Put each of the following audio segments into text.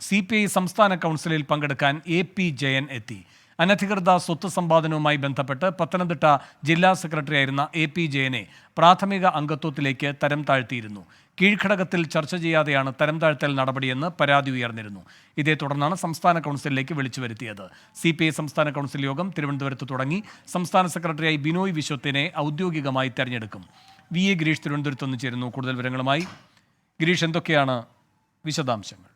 CPI സംസ്ഥാന കൗൺസിലിൽ പങ്കെടുക്കാൻ AP ജയൻ എത്തി. അനധികൃത സ്വത്ത് സമ്പാദനവുമായി ബന്ധപ്പെട്ട് പത്തനംതിട്ട ജില്ലാ സെക്രട്ടറിയായിരുന്ന AP ജയനെ പ്രാഥമിക അംഗത്വത്തിലേക്ക് തരം താഴ്ത്തിയിരുന്നു. കീഴ്ഘടകത്തിൽ ചർച്ച ചെയ്യാതെയാണ് തരം താഴ്ത്തൽ നടപടിയെന്ന് പരാതി ഉയർന്നിരുന്നു. ഇതേ തുടർന്നാണ് സംസ്ഥാന കൗൺസിലിലേക്ക് വിളിച്ചു വരുത്തിയത്. CPI സംസ്ഥാന കൗൺസിൽ യോഗം തിരുവനന്തപുരത്ത് തുടങ്ങി. സംസ്ഥാന സെക്രട്ടറിയായി ബിനോയ് വിശ്വത്തിനെ ഔദ്യോഗികമായി തെരഞ്ഞെടുക്കും. VA ഗിരീഷ് തിരുവനന്തപുരത്ത് നിന്ന് ചേരുന്നു കൂടുതൽ വിവരങ്ങളുമായി. ഗിരീഷ്, എന്തൊക്കെയാണ് വിശദാംശങ്ങൾ?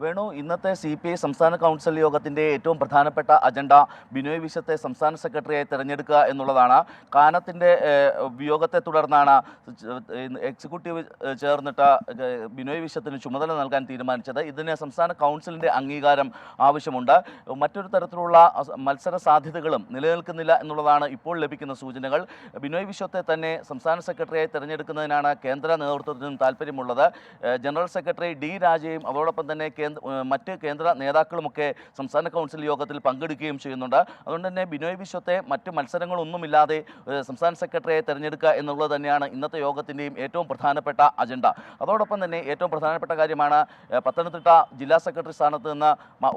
വേണു, ഇന്നത്തെ CPI സംസ്ഥാന കൗൺസിൽ യോഗത്തിൻ്റെ ഏറ്റവും പ്രധാനപ്പെട്ട അജണ്ട ബിനോയ് വിശ്വത്തെ സംസ്ഥാന സെക്രട്ടറിയായി തിരഞ്ഞെടുക്കുക എന്നുള്ളതാണ്. കാനത്തിൻ്റെ വിയോഗത്തെ തുടർന്നാണ് എക്സിക്യൂട്ടീവ് ചേർന്നിട്ട് ബിനോയ് വിശ്വത്തിന് ചുമതല നൽകാൻ തീരുമാനിച്ചത്. ഇതിന് സംസ്ഥാന കൗൺസിലിൻ്റെ അംഗീകാരം ആവശ്യമുണ്ട്. മറ്റൊരു തരത്തിലുള്ള മത്സര സാധ്യതകളും നിലനിൽക്കുന്നില്ല എന്നുള്ളതാണ് ഇപ്പോൾ ലഭിക്കുന്ന സൂചനകൾ. ബിനോയ് വിശ്വത്തെ തന്നെ സംസ്ഥാന സെക്രട്ടറിയായി തിരഞ്ഞെടുക്കുന്നതിനാണ് കേന്ദ്ര നേതൃത്വത്തിനും താല്പര്യമുള്ളത്. ജനറൽ സെക്രട്ടറി D രാജയും അതോടൊപ്പം തന്നെ മറ്റ് കേന്ദ്ര നേതാക്കളുമൊക്കെ സംസ്ഥാന കൗൺസിൽ യോഗത്തിൽ പങ്കെടുക്കുകയും ചെയ്യുന്നുണ്ട്. അതുകൊണ്ട് തന്നെ ബിനോയ് വിശ്വത്തെ മറ്റ് മത്സരങ്ങളൊന്നുമില്ലാതെ സംസ്ഥാന സെക്രട്ടറിയെ തിരഞ്ഞെടുക്കുക എന്നുള്ളത് തന്നെയാണ് ഇന്നത്തെ യോഗത്തിൻ്റെയും ഏറ്റവും പ്രധാനപ്പെട്ട അജണ്ട. അതോടൊപ്പം തന്നെ ഏറ്റവും പ്രധാനപ്പെട്ട കാര്യമാണ് പത്തനംതിട്ട ജില്ലാ സെക്രട്ടറി സ്ഥാനത്ത് നിന്ന്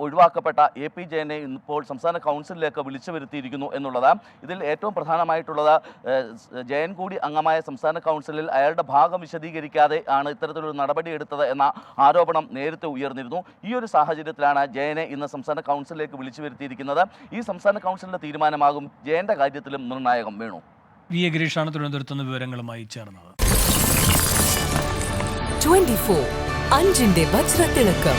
ഒഴിവാക്കപ്പെട്ട AP ജയനെ ഇപ്പോൾ സംസ്ഥാന കൗൺസിലിലേക്ക് വിളിച്ചു വരുത്തിയിരിക്കുന്നു എന്നുള്ളത്. ഇതിൽ ഏറ്റവും പ്രധാനമായിട്ടുള്ളത് ജയൻ കൂടി അംഗമായ സംസ്ഥാന കൗൺസിലിൽ അയാളുടെ ഭാഗം വിശദീകരിക്കാതെ ആണ് ഇത്തരത്തിലൊരു നടപടി എടുത്തത് എന്ന ആരോപണം നേരത്തെ ഉയർന്നിരുന്നു. ഈ ഒരു സാഹചര്യത്തിലാണ് ജയനെ ഇന്ന് സംസ്ഥാന കൗൺസിലിലേക്ക് വിളിച്ചു വരുത്തിയിരിക്കുന്നത്. ഈ സംസ്ഥാന കൗൺസിലിന്റെ തീരുമാനമാകും ജയന്റെ കാര്യത്തിലും നിർണായകം. വേണു, VA ഗിരീഷാണ് തിരുവനന്തപുരത്ത് നിന്ന് വിവരങ്ങളുമായി ചേർന്നത്. 24 അഞ്ചിന്റെ വജ്രത്തിളക്കം.